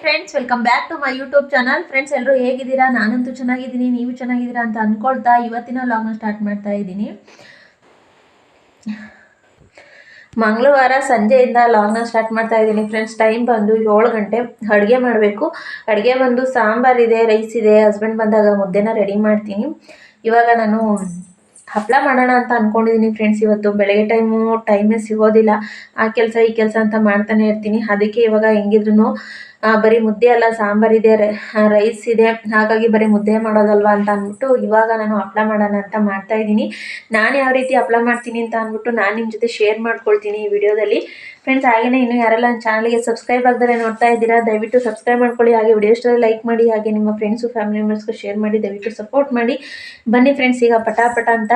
Friends, welcome back to my YouTube channel. Friends, ಎಲ್ಲರೂ ಹೇಗಿದ್ದೀರಾ? ನಾನಂತೂ ಚೆನ್ನಾಗಿದ್ದೀನಿ, ನೀವು ಚೆನ್ನಾಗಿದ್ದೀರಾ ಅಂತ ಅಂದ್ಕೊಳ್ತಾ ಇವತ್ತಿನ ವ್ಲಾಗ್ನ ಸ್ಟಾರ್ಟ್ ಮಾಡ್ತಾ ಇದ್ದೀನಿ. ಮಂಗಳವಾರ ಸಂಜೆಯಿಂದ ಲಾಗ್ನ ಸ್ಟಾರ್ಟ್ ಮಾಡ್ತಾ ಇದ್ದೀನಿ. ಫ್ರೆಂಡ್ಸ್, ಟೈಮ್ ಬಂದು 7 ಗಂಟೆ. ಅಡುಗೆ ಮಾಡಬೇಕು. ಅಡುಗೆ ಬಂದು ಸಾಂಬಾರಿದೆ, ರೈಸ್ ಇದೆ. ಹಸ್ಬೆಂಡ್ ಬಂದಾಗ ಮುದ್ದೆನ ರೆಡಿ ಮಾಡ್ತೀನಿ. ಇವಾಗ ನಾನು ಹಪ್ಪಳ ಮಾಡೋಣ ಅಂತ ಅಂದ್ಕೊಂಡಿದ್ದೀನಿ. ಫ್ರೆಂಡ್ಸ್, ಇವತ್ತು ಬೆಳಗ್ಗೆ ಟೈಮೇ ಸಿಗೋದಿಲ್ಲ. ಆ ಕೆಲಸ ಈ ಕೆಲಸ ಅಂತ ಮಾಡ್ತಾನೆ ಇರ್ತೀನಿ. ಅದಕ್ಕೆ ಇವಾಗ ಹೆಂಗಿದ್ರು ಬರೀ ಮುದ್ದೆ ಅಲ್ಲ, ಸಾಂಬಾರಿದೆ, ರೈಸ್ ಇದೆ. ಹಾಗಾಗಿ ಬರೀ ಮುದ್ದೆ ಮಾಡೋದಲ್ವಾ ಅಂತ ಅಂದ್ಬಿಟ್ಟು ಇವಾಗ ನಾನು ಹಪ್ಪಳ ಮಾಡೋಣ ಅಂತ ಮಾಡ್ತಾ ಇದ್ದೀನಿ. ನಾನು ಯಾವ ರೀತಿ ಹಪ್ಪಳ ಮಾಡ್ತೀನಿ ಅಂತ ಅಂದ್ಬಿಟ್ಟು ನಾನು ನಿಮ್ಮ ಜೊತೆ ಶೇರ್ ಮಾಡ್ಕೊಳ್ತೀನಿ ಈ ವಿಡಿಯೋದಲ್ಲಿ. ಫ್ರೆಂಡ್ಸ್, ಹಾಗೆಯೇ ಇನ್ನೂ ಯಾರೆಲ್ಲ ನನ್ನ ಚಾನಲ್ಗೆ ಸಬ್ಸ್ಕ್ರೈಬ್ ಆಗದರೆ ನೋಡ್ತಾ ಇದ್ದೀರಾ, ದಯವಿಟ್ಟು ಸಬ್ಸ್ಕ್ರೈಬ್ ಮಾಡ್ಕೊಳ್ಳಿ. ಹಾಗೆ ವಿಡಿಯೋ ಇಷ್ಟದಲ್ಲಿ ಲೈಕ್ ಮಾಡಿ, ಹಾಗೆ ನಿಮ್ಮ ಫ್ರೆಂಡ್ಸು ಫ್ಯಾಮಿಲಿ ಮೆಂಬರ್ಸ್ಗೂ ಶೇರ್ ಮಾಡಿ, ದಯವಿಟ್ಟು ಸಪೋರ್ಟ್ ಮಾಡಿ. ಬನ್ನಿ ಫ್ರೆಂಡ್ಸ್, ಈಗ ಪಟಾಪಟ ಅಂತ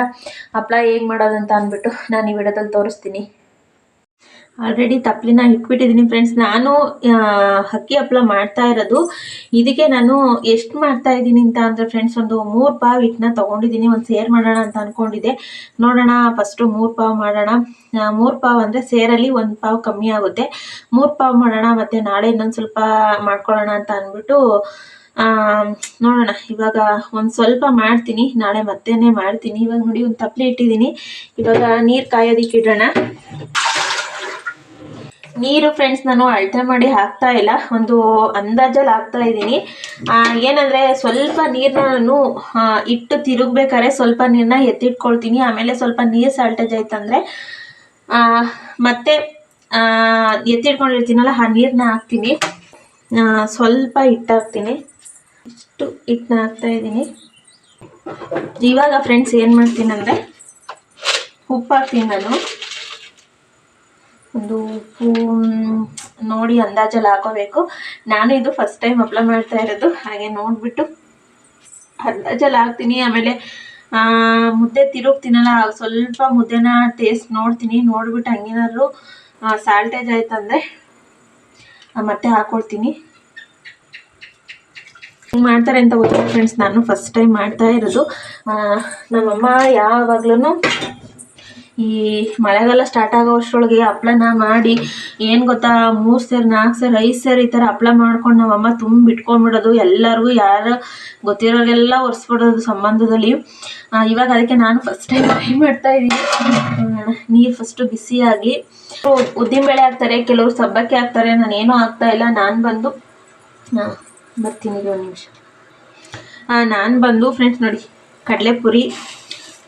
ಹಪ್ಪಳ ಹೇಗೆ ಮಾಡೋದಂತ ಅಂದ್ಬಿಟ್ಟು ನಾನು ಈ ವಿಡಿಯೋದಲ್ಲಿ ತೋರಿಸ್ತೀನಿ. ಆಲ್ರೆಡಿ ತಪ್ಪಲಿನ ಇಟ್ಬಿಟ್ಟಿದ್ದೀನಿ. ಫ್ರೆಂಡ್ಸ್, ನಾನು ಅಕ್ಕಿ ಹಪ್ಪಳ ಮಾಡ್ತಾ ಇರೋದು. ಇದಕ್ಕೆ ನಾನು ಎಷ್ಟು ಮಾಡ್ತಾ ಇದ್ದೀನಿ ಅಂತ ಅಂದರೆ ಫ್ರೆಂಡ್ಸ್, ಒಂದು 3 ಪಾವ್ ಹಿಟ್ಟನ್ನ ತೊಗೊಂಡಿದ್ದೀನಿ. ಒಂದು ಸೇರ್ ಮಾಡೋಣ ಅಂತ ಅಂದ್ಕೊಂಡಿದ್ದೆ. ನೋಡೋಣ, ಫಸ್ಟು 3 ಪಾವ್ ಮಾಡೋಣ. 3 ಪಾವ್ ಅಂದರೆ ಸೇರಲ್ಲಿ 1 ಪಾವ್ ಕಮ್ಮಿ ಆಗುತ್ತೆ. 3 ಪಾವ್ ಮಾಡೋಣ, ಮತ್ತು ನಾಳೆ ಇನ್ನೊಂದು ಸ್ವಲ್ಪ ಮಾಡ್ಕೊಳ್ಳೋಣ ಅಂತ ಅಂದ್ಬಿಟ್ಟು ನೋಡೋಣ. ಇವಾಗ ಒಂದು ಸ್ವಲ್ಪ ಮಾಡ್ತೀನಿ, ನಾಳೆ ಮತ್ತೇನೆ ಮಾಡ್ತೀನಿ. ಇವಾಗ ನೋಡಿ, ಒಂದು ತಪ್ಪಲೆ ಇಟ್ಟಿದ್ದೀನಿ. ಇವಾಗ ನೀರು ಕಾಯೋದಕ್ಕೆ ಇಡೋಣ. ನೀರು ಫ್ರೆಂಡ್ಸ್, ನಾನು ಅಳತೆ ಮಾಡಿ ಹಾಕ್ತಾ ಇಲ್ಲ, ಒಂದು ಅಂದಾಜಲ್ಲಿ ಹಾಕ್ತಾ ಇದ್ದೀನಿ. ಏನಂದರೆ ಸ್ವಲ್ಪ ನೀರನ್ನ ನಾನು ಇಟ್ಟು ತಿರುಗಬೇಕಾದ್ರೆ ಸ್ವಲ್ಪ ನೀರನ್ನ ಎತ್ತಿಟ್ಕೊಳ್ತೀನಿ. ಆಮೇಲೆ ಸ್ವಲ್ಪ ನೀರು ಸಾಲ್ಟೇಜ್ ಆಯ್ತಂದರೆ ಮತ್ತೆ ಎತ್ತಿಟ್ಕೊಂಡಿರ್ತೀನಲ್ಲ, ಆ ನೀರನ್ನ ಹಾಕ್ತೀನಿ. ಸ್ವಲ್ಪ ಹಿಟ್ಟು ಹಾಕ್ತೀನಿ. ಇಷ್ಟು ಹಿಟ್ಟನ್ನ ಹಾಕ್ತಾ ಇದ್ದೀನಿ. ಇವಾಗ ಫ್ರೆಂಡ್ಸ್ ಏನು ಮಾಡ್ತೀನಿ ಅಂದರೆ ಉಪ್ಪು ಹಾಕ್ತೀನಿ. ಒಂದು ಉಪ್ಪು ನೋಡಿ ಅಂದಾಜಲ್ಲಿ ಹಾಕೋಬೇಕು. ನಾನು ಇದು ಫಸ್ಟ್ ಟೈಮ್ ಹಪ್ಪಳ ಮಾಡ್ತಾ ಇರೋದು, ಹಾಗೆ ನೋಡಿಬಿಟ್ಟು ಅಂದಾಜಲ್ಲಿ ಹಾಕ್ತೀನಿ. ಆಮೇಲೆ ಮುದ್ದೆ ತಿರುಗ್ತೀನಲ್ಲ, ಸ್ವಲ್ಪ ಮುದ್ದೆನ ಟೇಸ್ಟ್ ನೋಡ್ತೀನಿ. ನೋಡಿಬಿಟ್ಟು ಹಂಗೇನಾದ್ರು ಸಾಲ್ಟೇಜ್ ಆಯ್ತಂದರೆ ಮತ್ತೆ ಹಾಕ್ಕೊಳ್ತೀನಿ. ಹಿಂಗೆ ಮಾಡ್ತಾರೆ ಅಂತ ಗೊತ್ತಿಲ್ಲ ಫ್ರೆಂಡ್ಸ್, ನಾನು ಫಸ್ಟ್ ಟೈಮ್ ಮಾಡ್ತಾ ಇರೋದು. ನಮ್ಮಮ್ಮ ಯಾವಾಗ್ಲೂ ಈ ಮಳೆಗಾಲ ಸ್ಟಾರ್ಟ್ ಆಗೋ ಅಷ್ಟರೊಳಗೆ ಹಪ್ಳನ ಮಾಡಿ, ಏನು ಗೊತ್ತಾ, 3 ಸೇರು 4 ಸೇರು 5 ಸೇರು ಈ ಥರ ಹಪ್ಳ ಮಾಡ್ಕೊಂಡು ನಮ್ಮಮ್ಮ ತುಂಬಿಟ್ಕೊಂಡ್ಬಿಡೋದು. ಎಲ್ಲರಿಗೂ ಯಾರು ಗೊತ್ತಿರೋರಿಗೆಲ್ಲ ಒರೆಸ್ಬಿಡೋದು ಸಂಬಂಧದಲ್ಲಿ. ಇವಾಗ ಅದಕ್ಕೆ ನಾನು ಫಸ್ಟ್ ಟೈಮ್ ಟ್ರೈ ಮಾಡ್ತಾ ಇದ್ದೀನಿ. ನೀರು ಫಸ್ಟು ಬಿಸಿಯಾಗಿ, ಉದ್ದಿನಬೇಳೆ ಹಾಕ್ತಾರೆ, ಕೆಲವರು ಸಬ್ಬಕ್ಕಿ ಹಾಕ್ತಾರೆ. ನಾನೇನೂ ಹಾಕ್ತಾ ಇಲ್ಲ. ನಾನು ಬಂದು ಬರ್ತೀನಿ, ಒಂದು ನಿಮಿಷ. ನಾನು ಬಂದು ಫ್ರೆಂಡ್ಸ್ ನೋಡಿ, ಕಡಲೆಪುರಿ,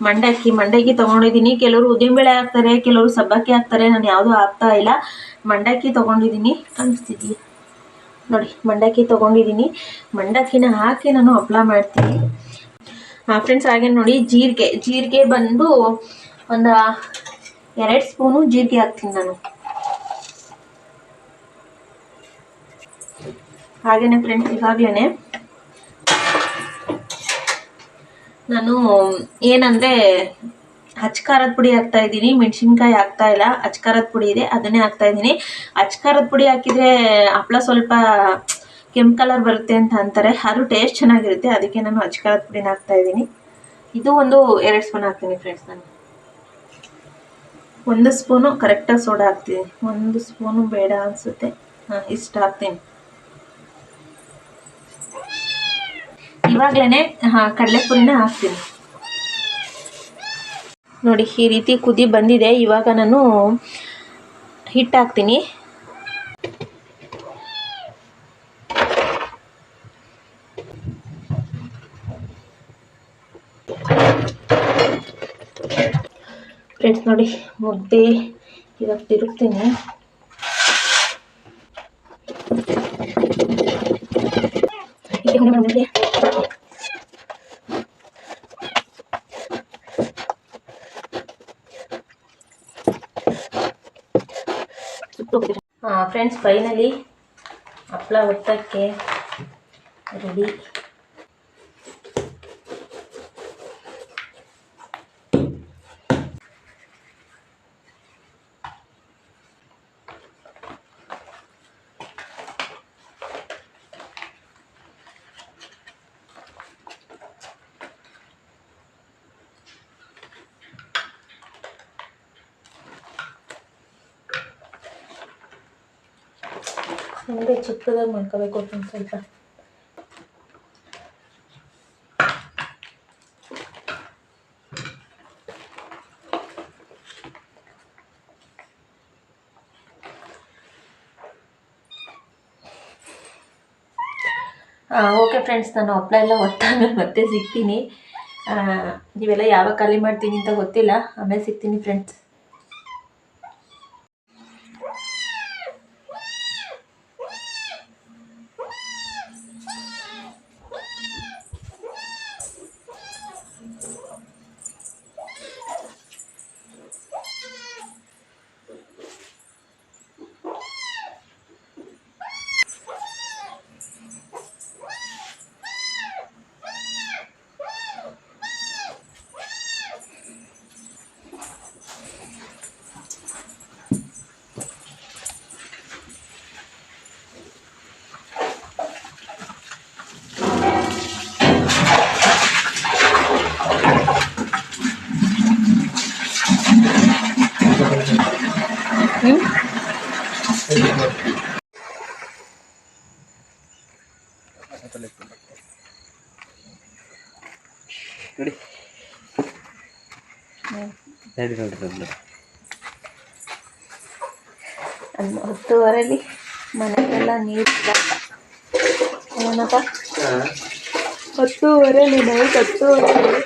ಮಂಡಕ್ಕಿ ತೊಗೊಂಡಿದ್ದೀನಿ. ಕೆಲವರು ಉದ್ದಿನಬೇಳೆ ಹಾಕ್ತಾರೆ, ಕೆಲವರು ಸಬ್ಬಕ್ಕಿ ಹಾಕ್ತಾರೆ. ನಾನು ಯಾವುದೂ ಹಾಕ್ತಾ ಇಲ್ಲ. ಮಂಡಕ್ಕಿ ತೊಗೊಂಡಿದ್ದೀನಿ, ಕಾಣಿಸ್ತಿದೆಯಾ ನೋಡಿ, ಮಂಡಕ್ಕಿ ತೊಗೊಂಡಿದ್ದೀನಿ. ಮಂಡಕ್ಕಿನ ಹಾಕಿ ನಾನು ಹಪ್ಪಳ ಮಾಡ್ತೀನಿ. ಫ್ರೆಂಡ್ಸ್, ಹಾಗೆ ನೋಡಿ, ಜೀರಿಗೆ ಬಂದು ಒಂದು 2 ಸ್ಪೂನು ಜೀರಿಗೆ ಹಾಕ್ತೀನಿ ನಾನು. ಹಾಗೆಯೇ ಫ್ರೆಂಡ್ಸ್, ಇವಾಗಲೇ ನಾನು ಏನಂದರೆ ಅಚ್ಕಾರದ ಪುಡಿ ಹಾಕ್ತಾ ಇದ್ದೀನಿ. ಮೆಣಸಿನ್ಕಾಯಿ ಹಾಕ್ತಾ ಇಲ್ಲ, ಅಚ್ಕಾರದ ಪುಡಿ ಇದೆ, ಅದನ್ನೇ ಹಾಕ್ತಾ ಇದ್ದೀನಿ. ಅಚ್ಕಾರದ ಪುಡಿ ಹಾಕಿದರೆ ಹಪ್ಪಳ ಸ್ವಲ್ಪ ಕೆಂಪು ಕಲರ್ ಬರುತ್ತೆ ಅಂತ ಅಂತಾರೆ, ಅದು ಟೇಸ್ಟ್ ಚೆನ್ನಾಗಿರುತ್ತೆ. ಅದಕ್ಕೆ ನಾನು ಅಚ್ಕಾರದ ಪುಡಿನ ಹಾಕ್ತಾ ಇದ್ದೀನಿ. ಇದು ಒಂದು 2 ಸ್ಪೂನ್ ಹಾಕ್ತೀನಿ ಫ್ರೆಂಡ್ಸ್. ನಾನು 1 ಸ್ಪೂನು ಕರೆಕ್ಟಾಗಿ ಸೋಡಾ ಹಾಕ್ತೀನಿ. 1 ಸ್ಪೂನು ಬೇಡ ಅನಿಸುತ್ತೆ, ಇಷ್ಟು ಹಾಕ್ತೀನಿ. ಇವಾಗಲೇ ಕಡಲೆಪುರಿನ ಹಾಕ್ತೀನಿ. ನೋಡಿ, ಈ ರೀತಿ ಕುದಿ ಬಂದಿದೆ. ಇವಾಗ ನಾನು ಹಿಟ್ಟು ಹಾಕ್ತೀನಿ. ಫ್ರೆಂಡ್ಸ್ ನೋಡಿ, ಮುದ್ದೆ ಇವಾಗ ತಿರುಗ್ತೀನಿ. ಫ್ರೆಂಡ್ಸ್, ಫೈನಲಿ ಹಪ್ಪಳ ಒತ್ತಕ್ಕೆ ರೆಡಿ. ಹಂಗೆ ಚಿಕ್ಕದಾಗಿ ಮಾಡ್ಕೋಬೇಕು ಒಂದು ಸ್ವಲ್ಪ. ಓಕೆ ಫ್ರೆಂಡ್ಸ್, ನಾನು ಹಪ್ಪಳ ಎಲ್ಲ ಒತ್ತಾದ್ಮೇಲೆ ಮತ್ತೆ ಸಿಗ್ತೀನಿ. ನೀವೆಲ್ಲ ಯಾವಾಗ ಖಾಲಿ ಮಾಡ್ತೀನಿ ಅಂತ ಗೊತ್ತಿಲ್ಲ, ಆಮೇಲೆ ಸಿಗ್ತೀನಿ ಫ್ರೆಂಡ್ಸ್. ನೋಡಿ 10:30 ಮನೆಗೆಲ್ಲ ನೀರಿಲ್ಲ. ಏನಪ್ಪ 10:30 ನೈಟ್ 10:30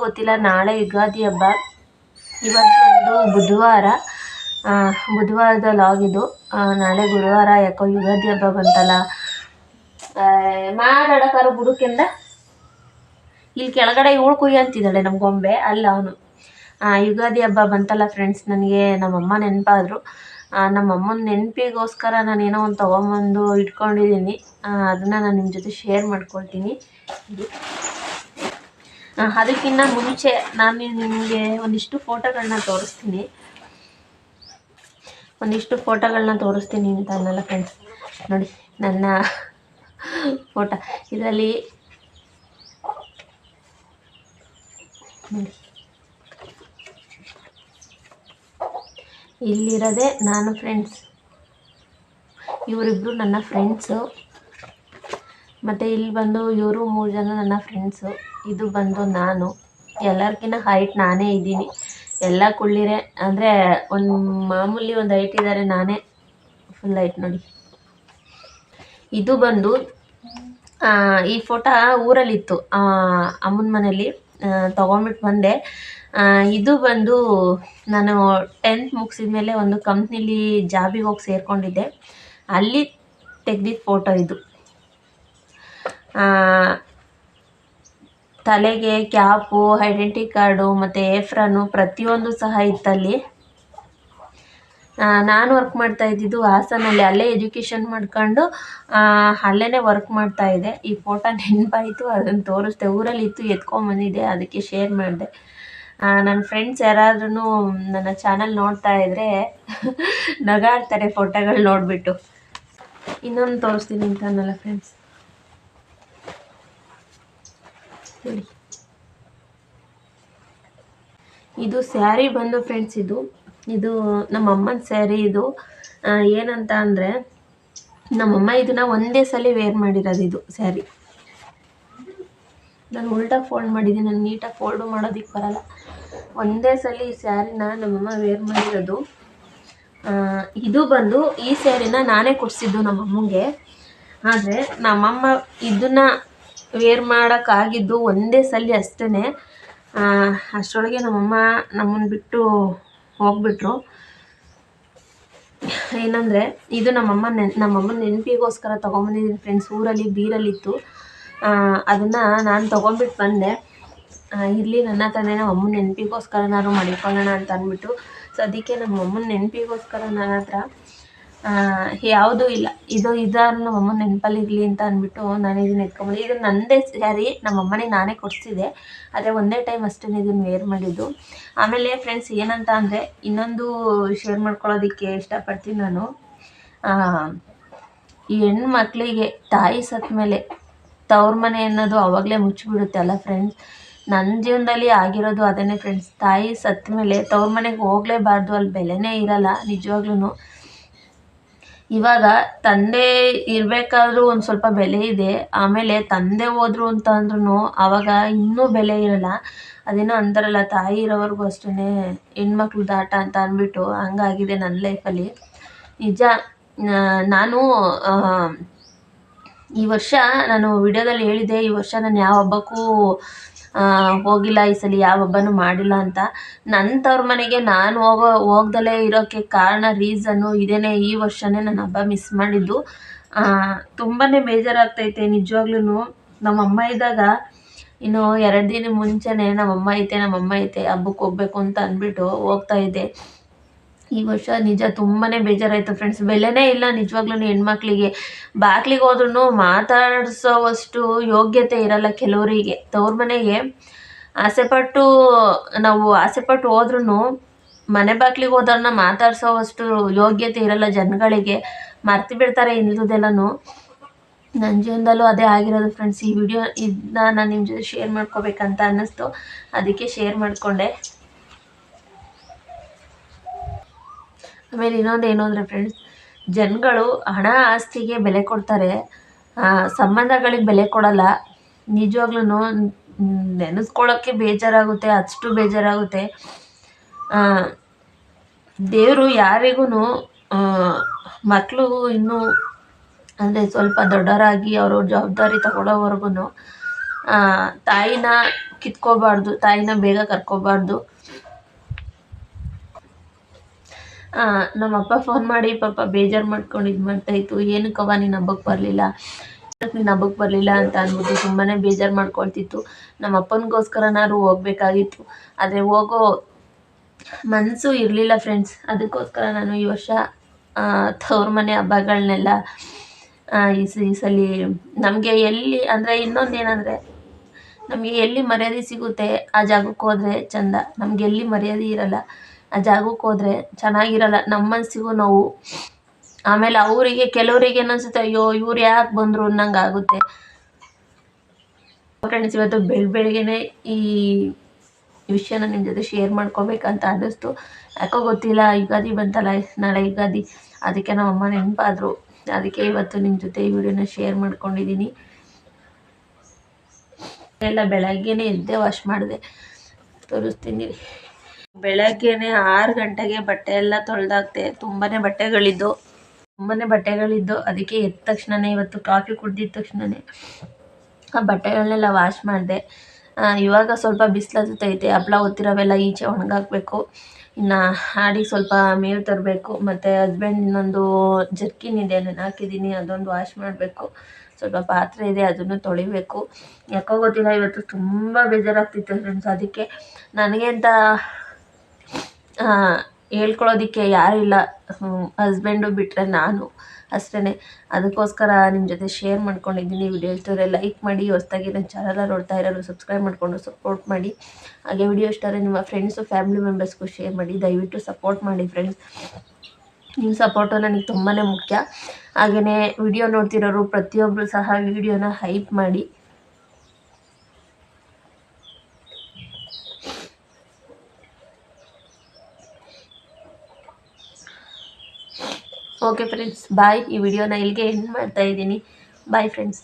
ಗೊತ್ತಿಲ್ಲ. ನಾಳೆ ಯುಗಾದಿ ಹಬ್ಬ. ಇವತ್ತೊಂದು ಬುಧವಾರದ ಲಾಗ್ ಇದು. ನಾಳೆ ಗುರುವಾರ. ಯಾಕೋ ಯುಗಾದಿ ಹಬ್ಬ ಬಂತಲ್ಲ, ಮಾತಾಡೋಕ್ಕಾರು ಬುಡುಕೆಂದ ಇಲ್ಲಿ ಕೆಳಗಡೆ ಇವಳು ಕುಯ್ಯ ಅಂತಿದ್ದಾಳೆ ನಮ್ಮ ಗೊಂಬೆ, ಅಲ್ಲ ಅವನು. ಯುಗಾದಿ ಹಬ್ಬ ಬಂತಲ್ಲ ಫ್ರೆಂಡ್ಸ್, ನನಗೆ ನಮ್ಮಮ್ಮ ನೆನಪಾದರು. ನಮ್ಮಮ್ಮನ ನೆನಪಿಗೋಸ್ಕರ ನಾನೇನೋ ಒಂದು ತೊಗೊಂಬಂದು ಇಟ್ಕೊಂಡಿದ್ದೀನಿ. ಅದನ್ನು ನಾನು ನಿಮ್ಮ ಜೊತೆ ಶೇರ್ ಮಾಡ್ಕೊಳ್ತೀನಿ. ಅದಕ್ಕಿಂತ ಮುಂಚೆ ನಾನು ನಿಮಗೆ ಒಂದಿಷ್ಟು ಫೋಟೋಗಳನ್ನ ತೋರಿಸ್ತೀನಿ ಅಂತ ಅನ್ನಲ್ಲ ಫ್ರೆಂಡ್ಸ್. ನೋಡಿ ನನ್ನ ಫೋಟೋ ಇದರಲ್ಲಿ ನೋಡಿ, ಇಲ್ಲಿರೋದೆ ನಾನು ಫ್ರೆಂಡ್ಸ್. ಇವರಿಬ್ಬರು ನನ್ನ ಫ್ರೆಂಡ್ಸು. ಮತ್ತು ಇಲ್ಲಿ ಬಂದು ಇವರು 3 ಜನ ನನ್ನ ಫ್ರೆಂಡ್ಸು. ಇದು ಬಂದು ನಾನು. ಎಲ್ಲರಿಗಿಂತ ಹೈಟ್ ನಾನೇ ಇದ್ದೀನಿ. ಎಲ್ಲ ಕುಳ್ಳಿರೆ, ಅಂದರೆ ಒಂದು ಮಾಮೂಲಿ ಒಂದು ಹೈಟ್ ಇದ್ದಾರೆ, ನಾನೇ ಫುಲ್ ಹೈಟ್ ನೋಡಿ. ಇದು ಬಂದು ಈ ಫೋಟೋ ಊರಲ್ಲಿತ್ತು, ಅಮ್ಮನ ಮನೇಲಿ ತೊಗೊಂಬಿಟ್ಟು ಬಂದೆ. ಇದು ಬಂದು ನಾನು 10th ಮುಗಿಸಿದ ಮೇಲೆ ಒಂದು ಕಂಪ್ನಿಲಿ ಜಾಬಿಗೆ ಹೋಗಿ ಸೇರಿಕೊಂಡಿದ್ದೆ, ಅಲ್ಲಿ ತೆಗ್ದಿದ್ದ ಫೋಟೋ ಇದು. ತಲೆಗೆ ಕ್ಯಾಪು, ಐಡೆಂಟಿ ಕಾರ್ಡು ಮತ್ತು ಏಫ್ರನು ಪ್ರತಿಯೊಂದು ಸಹ ಇತ್ತಲ್ಲಿ. ನಾನು ವರ್ಕ್ ಮಾಡ್ತಾ ಇದ್ದಿದ್ದು ಹಾಸನಲ್ಲಿ. ಅಲ್ಲೇ ಎಜುಕೇಷನ್ ಮಾಡ್ಕೊಂಡು ಅಲ್ಲೇ ವರ್ಕ್ ಮಾಡ್ತಾಯಿದ್ದೆ. ಈ ಫೋಟೋ ನೆನಪಾಯಿತು, ಅದನ್ನು ತೋರಿಸ್ದೆ. ಊರಲ್ಲಿ ಇತ್ತು, ಎತ್ಕೊಂಬಂದಿದ್ದೆ, ಅದಕ್ಕೆ ಶೇರ್ ಮಾಡಿದೆ. ನನ್ನ ಫ್ರೆಂಡ್ಸ್ ಯಾರಾದ್ರೂ ನನ್ನ ಚಾನಲ್ ನೋಡ್ತಾ ಇದ್ದರೆ ನಗಾಡ್ತಾರೆ ಫೋಟೋಗಳು ನೋಡಿಬಿಟ್ಟು. ಇನ್ನೊಂದು ತೋರಿಸ್ತೀನಿ ಅಂತ ಅನ್ನಲ್ಲ ಫ್ರೆಂಡ್ಸ್, ಹೇಳಿ. ಇದು ಸ್ಯಾರಿ ಬಂದು ಫ್ರೆಂಡ್ಸ್, ಇದು ನಮ್ಮಮ್ಮನ ಸ್ಯಾರಿ. ಇದು ಏನಂತ ಅಂದರೆ, ನಮ್ಮಮ್ಮ ಇದನ್ನು ಒಂದೇ ಸಲ ವೇರ್ ಮಾಡಿರೋದು. ಇದು ಸ್ಯಾರಿ ನಾನು ಉಲ್ಟಾ ಫೋಲ್ಡ್ ಮಾಡಿದ್ದೀನಿ, ನಾನು ನೀಟಾಗಿ ಫೋಲ್ಡು ಮಾಡೋದಕ್ಕೆ ಬರಲ್ಲ. ಒಂದೇ ಸಲ ಈ ಸ್ಯಾರಿನ ನಮ್ಮಮ್ಮ ವೇರ್ ಮಾಡಿರೋದು. ಇದು ಬಂದು ಈ ಸ್ಯಾರಿನ ನಾನೇ ಕೊಡಿಸಿದ್ದು ನಮ್ಮಮ್ಮಂಗೆ. ಆದರೆ ನಮ್ಮಮ್ಮ ಇದನ್ನು ವೇರ್ ಮಾಡೋಕ್ಕಾಗಿದ್ದು ಒಂದೇ ಸಲ ಅಷ್ಟೇ. ಅಷ್ಟರೊಳಗೆ ನಮ್ಮಮ್ಮ ನಮ್ಮನ್ನು ಬಿಟ್ಟು ಹೋಗ್ಬಿಟ್ರು. ಏನಂದರೆ, ಇದು ನಮ್ಮಮ್ಮನ ನೆನಪಿಗೋಸ್ಕರ ತೊಗೊಂಬಂದಿದ್ದೀನಿ ಫ್ರೆಂಡ್ಸ್. ಊರಲ್ಲಿ ಬೀರಲ್ಲಿತ್ತು, ಅದನ್ನು ನಾನು ತೊಗೊಂಬಿಟ್ಟು ಬಂದೆ. ಇರಲಿ, ನನ್ನ ಹತ್ರನೇ ನಮ್ಮ ಅಮ್ಮನ ನೆನಪಿಗೋಸ್ಕರ ನಾನು ಮಡಿಕೊಳ್ಳೋಣ ಅಂತ ಅಂದ್ಬಿಟ್ಟು. ಸೊ ಅದಕ್ಕೆ ನಮ್ಮ ಅಮ್ಮನ ನೆನಪಿಗೋಸ್ಕರ ನನ್ನ ಹತ್ರ ಯಾವುದೂ ಇಲ್ಲ. ಇದಾರು ನಮ್ಮ ಅಮ್ಮನ ನೆನಪಲ್ಲಿ ಇರಲಿ ಅಂತ ಅಂದ್ಬಿಟ್ಟು ನಾನು ಇದನ್ನು ಎತ್ಕೊಂಬಂದೆ. ಇದು ನನ್ನದೇ ಸ್ಯಾರಿ, ನಮ್ಮಮ್ಮನಿಗೆ ನಾನೇ ಕೊಡಿಸಿದೆ. ಆದರೆ ಒಂದೇ ಟೈಮ್ ಅಷ್ಟೇ ಇದನ್ನು ವೇರ್ ಮಾಡಿದ್ದು. ಆಮೇಲೆ ಫ್ರೆಂಡ್ಸ್ ಏನಂತ ಅಂದರೆ, ಇನ್ನೊಂದು ಶೇರ್ ಮಾಡ್ಕೊಳ್ಳೋದಕ್ಕೆ ಇಷ್ಟಪಡ್ತೀನಿ ನಾನು. ಈ ಹೆಣ್ಮಕ್ಳಿಗೆ ತಾಯಿ ಸತ್ತ ಮೇಲೆ ತವ್ರ ಮನೆ ಅನ್ನೋದು ಆವಾಗಲೇ ಮುಚ್ಚಿಬಿಡುತ್ತೆ ಅಲ್ಲ ಫ್ರೆಂಡ್ಸ್. ನನ್ನ ಜೀವನದಲ್ಲಿ ಆಗಿರೋದು ಅದನ್ನೇ ಫ್ರೆಂಡ್ಸ್. ತಾಯಿ ಸತ್ತ ಮೇಲೆ ತವ್ರ ಮನೆಗೆ ಹೋಗಲೇಬಾರ್ದು, ಅಲ್ಲಿ ಬೆಲೆನೇ ಇರಲ್ಲ ನಿಜವಾಗ್ಲೂ. ಇವಾಗ ತಂದೆ ಇರಬೇಕಾದ್ರೂ ಒಂದು ಸ್ವಲ್ಪ ಬೆಲೆ ಇದೆ, ಆಮೇಲೆ ತಂದೆ ಹೋದ್ರು ಅಂತ ಅಂದ್ರೂ ಆವಾಗ ಇನ್ನೂ ಬೆಲೆ ಇರಲ್ಲ. ಅದೇನೋ ಅಂತಾರಲ್ಲ, ತಾಯಿ ಇರೋವರೆಗೂ ಅಷ್ಟೇ ಹೆಣ್ಮಕ್ಳು ದಾಟ ಅಂತ ಅಂದ್ಬಿಟ್ಟು, ಹಂಗಾಗಿದೆ ನನ್ನ ಲೈಫಲ್ಲಿ ನಿಜ. ನಾನು ಈ ವರ್ಷ ನಾನು ವಿಡಿಯೋದಲ್ಲಿ ಹೇಳಿದ್ದೆ, ಈ ವರ್ಷ ನಾನು ಯಾವ ಹಬ್ಬಕ್ಕೂ ಹೋಗಿಲ್ಲ, ಈ ಸಲ ಯಾವ ಹಬ್ಬನೂ ಮಾಡಿಲ್ಲ ಅಂತ. ನನ್ನ ತವ್ರ ಮನೆಗೆ ನಾನು ಹೋಗ್ದಲೇ ಇರೋಕ್ಕೆ ಕಾರಣ ರೀಸನ್ನು ಇದೇನೆ. ಈ ವರ್ಷವೇ ನಾನು ಹಬ್ಬ ಮಿಸ್ ಮಾಡಿದ್ದು. ತುಂಬಾ ಬೇಜಾರಾಗ್ತೈತೆ ನಿಜವಾಗ್ಲೂ. ನಮ್ಮಮ್ಮ ಇದ್ದಾಗ ಇನ್ನು 2 ದಿನ ಮುಂಚೆನೇ ನಮ್ಮಮ್ಮ ಐತೆ ಹಬ್ಬಕ್ಕೆ ಹೋಗ್ಬೇಕು ಅಂತ ಅಂದ್ಬಿಟ್ಟು ಹೋಗ್ತಾಯಿದ್ದೆ. ಈ ವರ್ಷ ನಿಜ ತುಂಬಾ ಬೇಜಾರಾಯಿತು ಫ್ರೆಂಡ್ಸ್. ಬೆಲೆನೇ ಇಲ್ಲ ನಿಜವಾಗ್ಲೂ ಹೆಣ್ಮಕ್ಳಿಗೆ. ಬಾಗ್ಲಿಗೆ ಹೋದ್ರೂ ಮಾತಾಡಿಸೋವಷ್ಟು ಯೋಗ್ಯತೆ ಇರಲ್ಲ ಕೆಲವರಿಗೆ. ತವ್ರ ಮನೆಗೆ ನಾವು ಆಸೆಪಟ್ಟು ಹೋದ್ರೂ ಮನೆ ಬಾಗ್ಲಿಗೆ ಹೋದವ್ರನ್ನ ಮಾತಾಡ್ಸೋವಷ್ಟು ಯೋಗ್ಯತೆ ಇರಲ್ಲ ಜನಗಳಿಗೆ. ಮರ್ತು ಬಿಡ್ತಾರೆ ಇಲ್ದುದೆಲ್ಲನೂ. ನನ್ನ ಜೀವನದಲ್ಲೂ ಅದೇ ಆಗಿರೋದು ಫ್ರೆಂಡ್ಸ್. ಈ ವಿಡಿಯೋ ಇದನ್ನ ನಾನು ನಿಮ್ಮ ಜೊತೆ ಶೇರ್ ಮಾಡ್ಕೋಬೇಕಂತ ಅನ್ನಿಸ್ತು, ಅದಕ್ಕೆ ಶೇರ್ ಮಾಡಿಕೊಂಡೆ. ಆಮೇಲೆ ಇನ್ನೊಂದೇನು ಅಂದರೆ ಫ್ರೆಂಡ್ಸ್, ಜನಗಳು ಹಣ ಆಸ್ತಿಗೆ ಬೆಲೆ ಕೊಡ್ತಾರೆ, ಸಂಬಂಧಗಳಿಗೆ ಬೆಲೆ ಕೊಡಲ್ಲ. ನಿಜವಾಗ್ಲೂ ನೆನೆಸ್ಕೊಳ್ಳೋಕ್ಕೆ ಬೇಜಾರಾಗುತ್ತೆ, ಅಷ್ಟು ಬೇಜಾರಾಗುತ್ತೆ. ದೇವರು ಯಾರಿಗೂ ಮಕ್ಕಳು ಇನ್ನೂ ಅಂದರೆ ಸ್ವಲ್ಪ ದೊಡ್ಡವರಾಗಿ ಅವ್ರವ್ರ ಜವಾಬ್ದಾರಿ ತಗೊಳ್ಳೋವರೆಗೂ ತಾಯಿನ ಕಿತ್ಕೋಬಾರ್ದು, ತಾಯಿನ ಬೇಗ ಕರ್ಕೋಬಾರ್ದು. ನಮ್ಮಪ್ಪ ಫೋನ್ ಮಾಡಿ ಪಾಪ ಬೇಜಾರು ಮಾಡ್ಕೊಂಡು ಇದು ಮಾಡ್ತಾಯಿತ್ತು. ಏನಕ್ಕವ್ವ ನೀನು ಹಬ್ಬಕ್ಕೆ ಬರಲಿಲ್ಲ ಅಂತ ಅಂದ್ಬಿಟ್ಟು ತುಂಬಾ ಬೇಜಾರು ಮಾಡ್ಕೊಳ್ತಿತ್ತು. ನಮ್ಮ ಅಪ್ಪನಿಗೋಸ್ಕರನಾದ್ರು ಹೋಗ್ಬೇಕಾಗಿತ್ತು, ಆದರೆ ಹೋಗೋ ಮನಸ್ಸು ಇರಲಿಲ್ಲ ಫ್ರೆಂಡ್ಸ್. ಅದಕ್ಕೋಸ್ಕರ ನಾನು ಈ ವರ್ಷ ತವ್ರ ಮನೆ ಹಬ್ಬಗಳನ್ನೆಲ್ಲ ಈ ಸಲ ನಮಗೆ ಎಲ್ಲಿ ಅಂದರೆ ಇನ್ನೊಂದೇನೆಂದರೆ, ನಮಗೆ ಎಲ್ಲಿ ಮರ್ಯಾದೆ ಸಿಗುತ್ತೆ ಆ ಜಾಗಕ್ಕೆ ಹೋದರೆ ಚೆಂದ. ನಮ್ಗೆ ಎಲ್ಲಿ ಮರ್ಯಾದೆ ಇರಲ್ಲ ಆ ಜಾಗಕ್ಕೆ ಹೋದರೆ ಚೆನ್ನಾಗಿರಲ್ಲ, ನಮ್ಮ ಮನಸ್ಸಿಗೂ ನೋವು. ಆಮೇಲೆ ಕೆಲವರಿಗೆ ಅನಿಸುತ್ತೆ, ಅಯ್ಯೋ ಇವ್ರು ಯಾಕೆ ಬಂದರು ಅನ್ನಂಗೆ ಆಗುತ್ತೆ ಫ್ರೆಂಡ್ಸ್. ಇವತ್ತು ಬೆಳಗ್ಗೆನೇ ಈ ವಿಷಯನ ನಿಮ್ಮ ಜೊತೆ ಶೇರ್ ಮಾಡ್ಕೋಬೇಕಂತ ಅನ್ನಿಸ್ತು. ಯಾಕೋ ಗೊತ್ತಿಲ್ಲ, ಯುಗಾದಿ ಬಂತಲ್ಲ, ನಾಳೆ ಯುಗಾದಿ, ಅದಕ್ಕೆ ನಮ್ಮಮ್ಮ ನೆನಪಾದ್ರು. ಅದಕ್ಕೆ ಇವತ್ತು ನಿಮ್ಮ ಜೊತೆ ಈ ವಿಡಿಯೋನ ಶೇರ್ ಮಾಡ್ಕೊಂಡಿದ್ದೀನಿ. ಎಲ್ಲ ಬೆಳಗ್ಗೆನೇ ಎದ್ದೆ ವಾಶ್ ಮಾಡಿದೆ, ತೋರಿಸ್ತೀನಿ. ಬೆಳಗ್ಗೆನೇ 6 ಗಂಟೆಗೆ ಬಟ್ಟೆ ಎಲ್ಲ ತೊಳೆದಾಕ್ತೆ. ತುಂಬಾ ಬಟ್ಟೆಗಳಿದ್ದು ಅದಕ್ಕೆ ಎದ್ದ ತಕ್ಷಣವೇ, ಇವತ್ತು ಕಾಫಿ ಕುಡ್ದಿದ್ದ ತಕ್ಷಣವೇ ಆ ಬಟ್ಟೆಗಳನ್ನೆಲ್ಲ ವಾಶ್ ಮಾಡಿದೆ. ಇವಾಗ ಸ್ವಲ್ಪ ಬಿಸಿಲತ್ತೈತೆ, ಹಪ್ಪಳ ಒತ್ತಿರೋವೆಲ್ಲ ಈಚೆ ಒಣಗಾಕಬೇಕು. ಇನ್ನು ಹಾಡಿಗೆ ಸ್ವಲ್ಪ ಮೇವು ತರಬೇಕು, ಮತ್ತು ಹಸ್ಬೆಂಡ್ ಇನ್ನೊಂದು ಜರ್ಕಿನ್ ಇದೆ ನಾನು ಹಾಕಿದ್ದೀನಿ, ಅದೊಂದು ವಾಶ್ ಮಾಡಬೇಕು. ಸ್ವಲ್ಪ ಪಾತ್ರೆ ಇದೆ, ಅದನ್ನು ತೊಳಿಬೇಕು. ಯಾಕೋ ಗೊತ್ತಿಲ್ಲ, ಇವತ್ತು ತುಂಬ ಬೇಜಾರಾಗ್ತಿತ್ತು ಫ್ರೆಂಡ್ಸ್. ಅದಕ್ಕೆ ನನಗೆ ಅಂತ ಹೇಳ್ಕೊಳ್ಳೋದಕ್ಕೆ ಯಾರೂ ಇಲ್ಲ, ಹಸ್ಬೆಂಡು ಬಿಟ್ಟರೆ ನಾನು ಅಷ್ಟೇ. ಅದಕ್ಕೋಸ್ಕರ ನಿಮ್ಮ ಜೊತೆ ಶೇರ್ ಮಾಡ್ಕೊಂಡಿದ್ದೀನಿ. ವಿಡಿಯೋ ಇಷ್ಟರೆ ಲೈಕ್ ಮಾಡಿ, ಹೊಸದಾಗಿ ನನ್ನ ಚಾನಲ್ನ ನೋಡ್ತಾ ಇರೋರು ಸಬ್ಸ್ಕ್ರೈಬ್ ಮಾಡಿಕೊಂಡು ಸಪೋರ್ಟ್ ಮಾಡಿ. ಹಾಗೆ ವಿಡಿಯೋ ಇಷ್ಟರೆ ನಿಮ್ಮ ಫ್ರೆಂಡ್ಸು ಫ್ಯಾಮಿಲಿ ಮೆಂಬರ್ಸ್ಗೂ ಶೇರ್ ಮಾಡಿ. ದಯವಿಟ್ಟು ಸಪೋರ್ಟ್ ಮಾಡಿ ಫ್ರೆಂಡ್ಸ್, ನಿಮ್ಮ ಸಪೋರ್ಟು ನನಗೆ ತುಂಬಾ ಮುಖ್ಯ. ಹಾಗೆಯೇ ವಿಡಿಯೋ ನೋಡ್ತಿರೋರು ಪ್ರತಿಯೊಬ್ಬರು ಸಹ ವಿಡಿಯೋನ ಹೈಪ್ ಮಾಡಿ. Okay friends, bye. ಈ ವಿಡಿಯೋನ ಇಲ್ಲಿಗೆ ಎಂಡ್ ಮಾಡ್ತಾ ಇದ್ದೀನಿ. Bye friends.